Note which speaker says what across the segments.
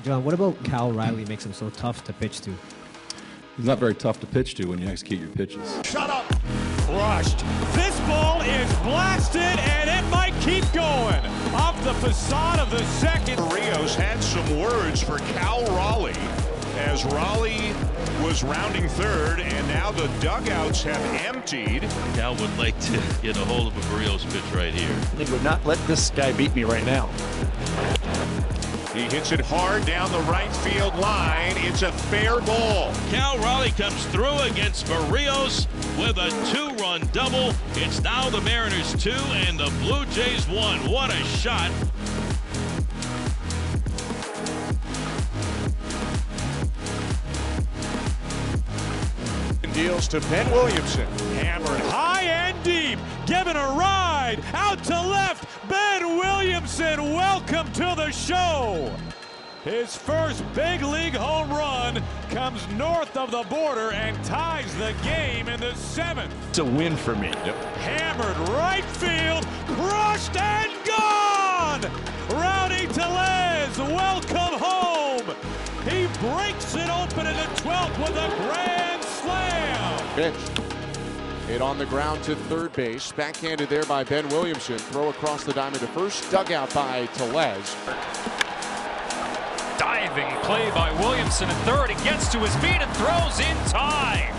Speaker 1: John, what about Cal Riley makes him so tough to pitch to?
Speaker 2: He's not very tough to pitch to when you execute your pitches.
Speaker 3: Shut up! Crushed. This ball is blasted, and it might keep going. Off the facade of the second.
Speaker 4: Rios had some words for Cal Raleigh as Raleigh was rounding third, and now the dugouts have emptied.
Speaker 5: Cal would like to get a hold of a Barrios pitch right here.
Speaker 6: They would not let this guy beat me right now.
Speaker 4: He hits it hard down the right field line. It's a fair ball.
Speaker 5: Cal Raleigh comes through against Barrios with a 2-run double. It's now the Mariners 2 and the Blue Jays 1. What a shot.
Speaker 4: Deals to Ben Williamson.
Speaker 3: Hammered high and deep, given a ride out to left. Ben Williamson, welcome to the show. His first big league home run comes north of the border and ties the game in the 7th.
Speaker 6: It's a win for me.
Speaker 3: Hammered right field, crushed and gone. Rowdy Tellez, welcome home. He breaks it open in the 12th with a grand slam.
Speaker 7: Pitch. Hit on the ground to third base. Backhanded there by Ben Williamson. Throw across the diamond to first. Dugout by Tellez.
Speaker 8: Diving play by Williamson at third. He gets to his feet and throws in time.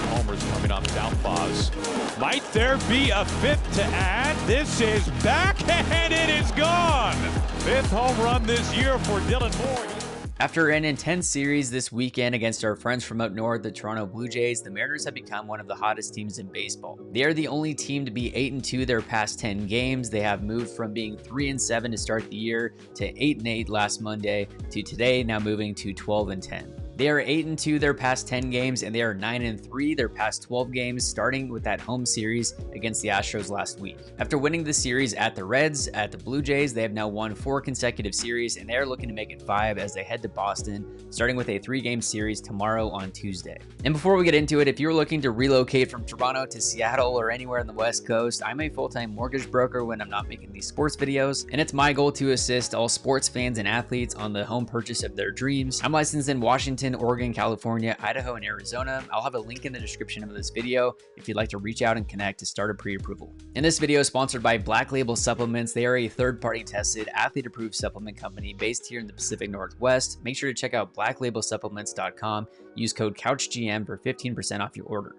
Speaker 3: Homers coming on southpaws. Might there be a 5th to add? This is back and it is gone. 5th home run this year for Dylan Moore.
Speaker 9: After an intense series this weekend against our friends from up north, the Toronto Blue Jays, the Mariners have become one of the hottest teams in baseball. They are the only team to be 8-2 their past 10 games. They have moved from being 3-7 to start the year to 8-8 last Monday to today, now moving to 12-10. They are 8-2 their past 10 games, and they are 9-3 their past 12 games, starting with that home series against the Astros last week. After winning the series at the Reds, at the Blue Jays, they have now won 4 consecutive series, and they are looking to make it 5 as they head to Boston, starting with a 3-game series tomorrow on Tuesday. And before we get into it, if you're looking to relocate from Toronto to Seattle or anywhere on the West Coast, I'm a full-time mortgage broker when I'm not making these sports videos, and it's my goal to assist all sports fans and athletes on the home purchase of their dreams. I'm licensed in Washington, Oregon, California, Idaho, and Arizona. I'll have a link in the description of this video if you'd like to reach out and connect to start a pre-approval. And this video is sponsored by Black Label Supplements. They are a third-party tested, athlete-approved supplement company based here in the Pacific Northwest. Make sure to check out blacklabelsupplements.com. Use code CouchGM for 15% off your order.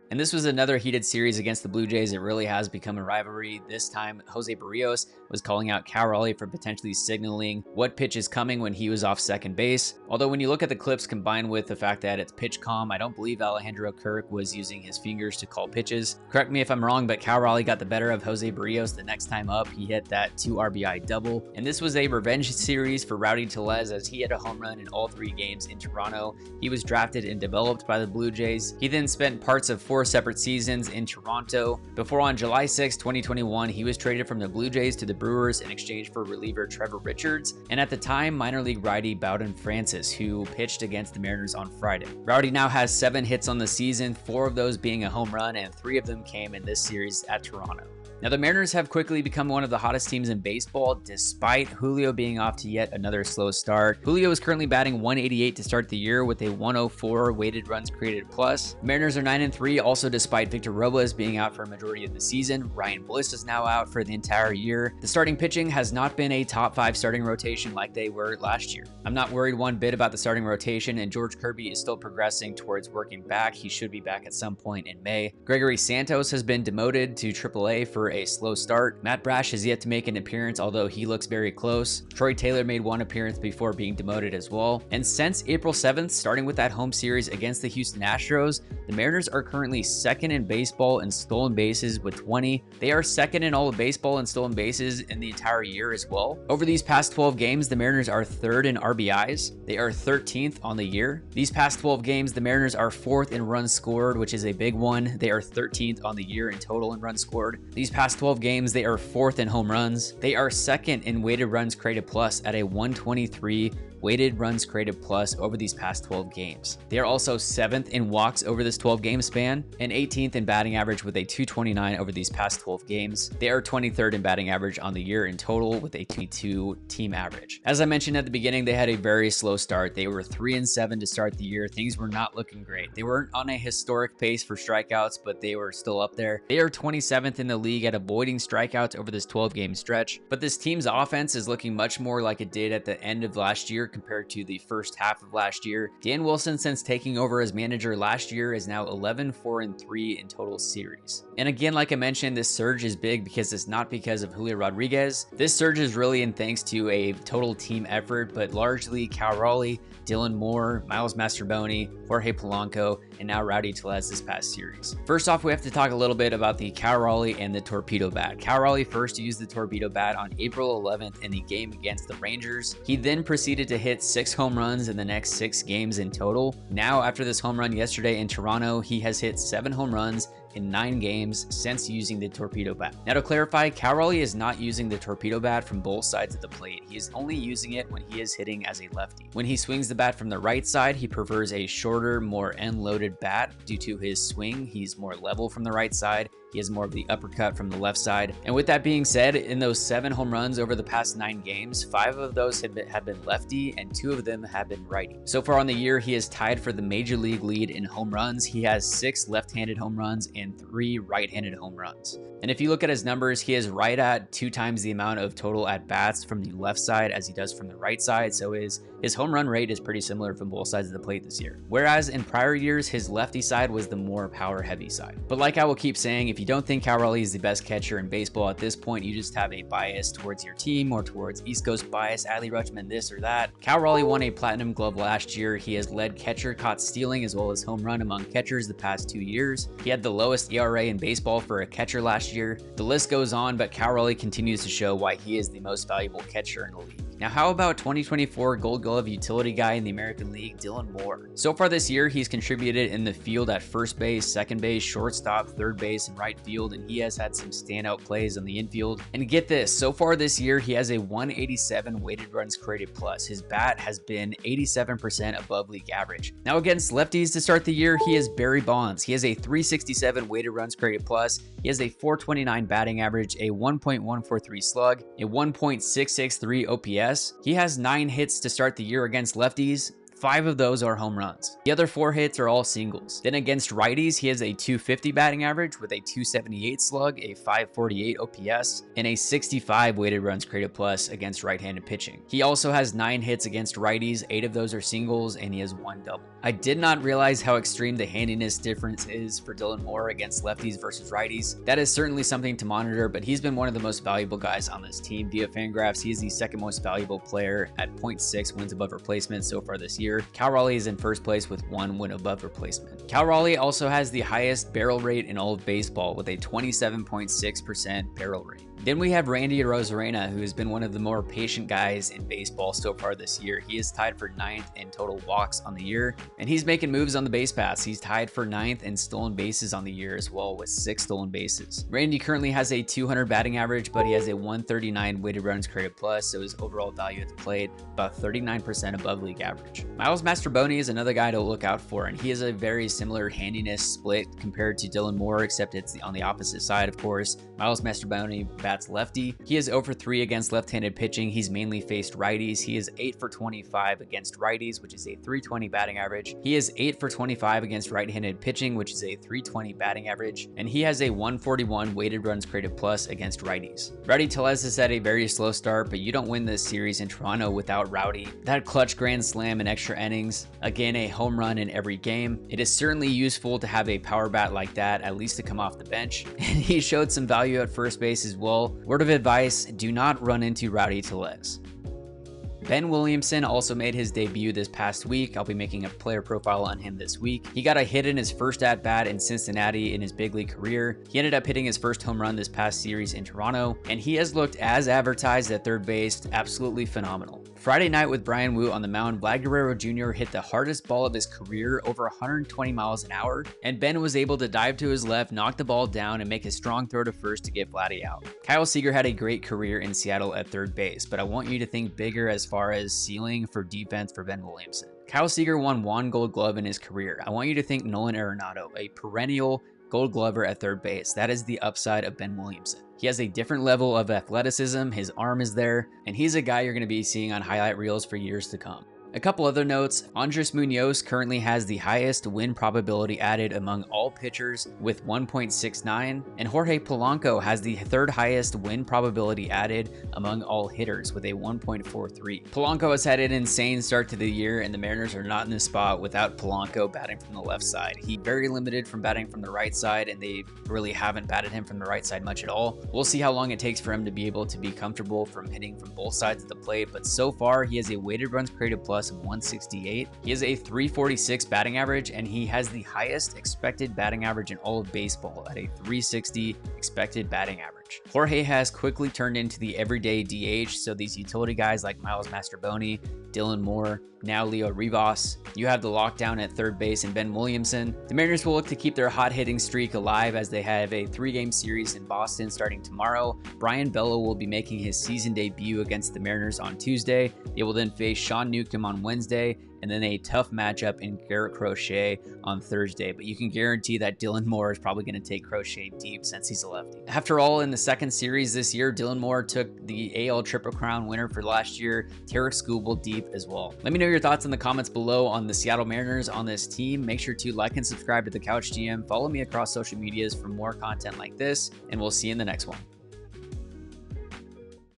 Speaker 9: And this was another heated series against the Blue Jays. It really has become a rivalry. This time, Jose Barrios was calling out Cal Raleigh for potentially signaling what pitch is coming when he was off second base. Although when you look at the clips combined with the fact that it's pitch calm, I don't believe Alejandro Kirk was using his fingers to call pitches. Correct me if I'm wrong, but Cal Raleigh got the better of Jose Barrios the next time up. He hit that 2 RBI double. And this was a revenge series for Rowdy Tellez as he had a home run in all 3 games in Toronto. He was drafted and developed by the Blue Jays. He then spent parts of 4 separate seasons in Toronto before on July 6, 2021, he was traded from the Blue Jays to the Brewers in exchange for reliever Trevor Richards, and at the time, minor league righty Bowden Francis, who pitched against the Mariners on Friday. Rowdy now has 7 hits on the season, 4 of those being a home run, and 3 of them came in this series at Toronto. Now, the Mariners have quickly become one of the hottest teams in baseball, despite Julio being off to yet another slow start. Julio is currently batting 188 to start the year with a 104 weighted runs created plus. Mariners are 9-3, also despite Victor Robles being out for a majority of the season. Ryan Bliss is now out for the entire year. The starting pitching has not been a top 5 starting rotation like they were last year. I'm not worried one bit about the starting rotation, and George Kirby is still progressing towards working back. He should be back at some point in May. Gregory Santos has been demoted to AAA for a slow start. Matt Brash has yet to make an appearance, although he looks very close. Troy Taylor made 1 appearance before being demoted as well. And since April 7th, starting with that home series against the Houston Astros, the Mariners are currently 2nd in baseball in stolen bases with 20. They are 2nd in all of baseball in stolen bases in the entire year as well. Over these past 12 games, the Mariners are 3rd in RBIs. They are 13th on the year. These past 12 games, the Mariners are 4th in runs scored, which is a big one. They are 13th on the year in total in runs scored. These past past 12 games, they are 4th in home runs. They are 2nd in weighted runs created plus at a 123 weighted runs created plus over these past 12 games. They are also 7th in walks over this 12 game span and 18th in batting average with a 229 over these past 12 games. They are 23rd in batting average on the year in total with a 22 team average. As I mentioned at the beginning, they had a very slow start. They were 3-7 to start the year. Things were not looking great. They weren't on a historic pace for strikeouts, but they were still up there. They are 27th in the league at avoiding strikeouts over this 12 game stretch, but this team's offense is looking much more like it did at the end of last year compared to the first half of last year. Dan Wilson, since taking over as manager last year, is now 11-4-3 in total series. And again, like I mentioned, this surge is big because it's not because of Julio Rodriguez. This surge is really in thanks to a total team effort, but largely Cal Raleigh, Dylan Moore, Miles Mastrobuoni, Jorge Polanco, and now Rowdy Tellez this past series. First off, we have to talk a little bit about the Cal Raleigh and the torpedo bat. Cal Raleigh first used the torpedo bat on April 11th in the game against the Rangers. He then proceeded to hit 6 home runs in the next 6 games in total. Now, after this home run yesterday in Toronto, he has hit 7 home runs in 9 games since using the torpedo bat. Now, to clarify, Cal Raleigh is not using the torpedo bat from both sides of the plate. He is only using it when he is hitting as a lefty. When he swings the bat from the right side, he prefers a shorter, more end-loaded bat. Due to his swing, he's more level from the right side. He has more of the uppercut from the left side. And with that being said, in those 7 home runs over the past 9 games, 5 of those have been lefty and 2 of them have been righty. So far on the year, he is tied for the major league lead in home runs. He has 6 left-handed home runs and 3 right-handed home runs. And if you look at his numbers, he is right at 2 times the amount of total at-bats from the left side as he does from the right side. So his home run rate is pretty similar from both sides of the plate this year. Whereas in prior years, his lefty side was the more power-heavy side. But like I will keep saying, if you don't think Cal Raleigh is the best catcher in baseball at this point, you just have a bias towards your team or towards East Coast bias, Adley Rutschman this or that. Cal Raleigh won a platinum glove last year. He has led catcher caught stealing as well as home run among catchers the past 2 years. He had the lowest ERA in baseball for a catcher last year. The list goes on, but Cal Raleigh continues to show why he is the most valuable catcher in the league. Now, how about 2024 Gold Glove utility guy in the American League, Dylan Moore? So far this year, he's contributed in the field at first base, second base, shortstop, third base, and right field, and he has had some standout plays on the infield. And get this, so far this year, he has a 187 weighted runs created plus. His bat has been 87% above league average. Now, against lefties to start the year, he is Barry Bonds. He has a 367 weighted runs created plus. He has a 429 batting average, a 1.143 slug, a 1.663 OPS. He has 9 hits to start the year against lefties. 5 of those are home runs. The other 4 hits are all singles. Then against righties, he has a 250 batting average with a 278 slug, a 548 OPS, and a 65 weighted runs created plus against right-handed pitching. He also has 9 hits against righties, 8 of those are singles, and he has 1 double. I did not realize how extreme the handiness difference is for Dylan Moore against lefties versus righties. That is certainly something to monitor, but he's been one of the most valuable guys on this team. Via Fangraphs, he is the second most valuable player at 0.6 wins above replacement so far this year. Cal Raleigh is in first place with 1 win above replacement. Cal Raleigh also has the highest barrel rate in all of baseball with a 27.6% barrel rate. Then we have Randy Arozarena, who has been one of the more patient guys in baseball so far this year. He is tied for 9th in total walks on the year, and he's making moves on the base paths. He's tied for 9th in stolen bases on the year as well with 6 stolen bases. Randy currently has a 200 batting average, but he has a 139 weighted runs created plus, so his overall value at the plate about 39% above league average. Miles Mastrobuoni is another guy to look out for, and he has a very similar handiness split compared to Dylan Moore, except it's on the opposite side, of course. Miles Mastrobuoni bats lefty. He is 0 for 3 against left-handed pitching. He's mainly faced righties. He is 8 for 25 against righties, which is a 320 batting average. He is 8 for 25 against right-handed pitching, which is a 320 batting average. And he has a 141 weighted runs created plus against righties. Rowdy Tellez has had a very slow start, but you don't win this series in Toronto without Rowdy. That clutch grand slam in extra innings, again, a home run in every game. It is certainly useful to have a power bat like that, at least to come off the bench. And he showed some value at first base as well. Word of advice, do not run into Rowdy Tellez. Ben Williamson also made his debut this past week. I'll be making a player profile on him this week. He got a hit in his first at-bat in Cincinnati in his big league career. He ended up hitting his first home run this past series in Toronto, and he has looked as advertised at third base, absolutely phenomenal. Friday night with Brian Wu on the mound, Vlad Guerrero Jr. hit the hardest ball of his career, over 120 miles an hour, and Ben was able to dive to his left, knock the ball down, and make a strong throw to first to get Vladdy out. Kyle Seager had a great career in Seattle at third base, but I want you to think bigger as far as ceiling for defense for Ben Williamson. Kyle Seager won 1 Gold Glove in his career. I want you to think Nolan Arenado, a perennial Gold Glover at third base. That is the upside of Ben Williamson. He has a different level of athleticism, his arm is there, and he's a guy you're going to be seeing on highlight reels for years to come. A couple other notes, Andres Munoz currently has the highest win probability added among all pitchers with 1.69, and Jorge Polanco has the third highest win probability added among all hitters with a 1.43. Polanco has had an insane start to the year, and the Mariners are not in this spot without Polanco batting from the left side. He's very limited from batting from the right side, and they really haven't batted him from the right side much at all. We'll see how long it takes for him to be able to be comfortable from hitting from both sides of the plate, but so far he has a weighted runs created plus of 168. He has a 346 batting average, and he has the highest expected batting average in all of baseball at a 360 expected batting average. Jorge has quickly turned into the everyday DH, so these utility guys like Miles Mastrobuoni, Dylan Moore, now Leo Rivas. You have the lockdown at third base and Ben Williamson. The Mariners will look to keep their hot hitting streak alive as they have a 3-game series in Boston starting tomorrow. Brian Bello will be making his season debut against the Mariners on Tuesday. They will then face Sean Newcomb on Wednesday, and then a tough matchup in Garrett Crochet on Thursday. But you can guarantee that Dylan Moore is probably going to take Crochet deep since he's a lefty. After all, in the second series this year, Dylan Moore took the AL Triple Crown winner for last year, Tarek Skubal, deep as well. Let me know your thoughts in the comments below on the Seattle Mariners, on this team. Make sure to like and subscribe to the Couch GM. Follow me across social medias for more content like this, and we'll see you in the next one.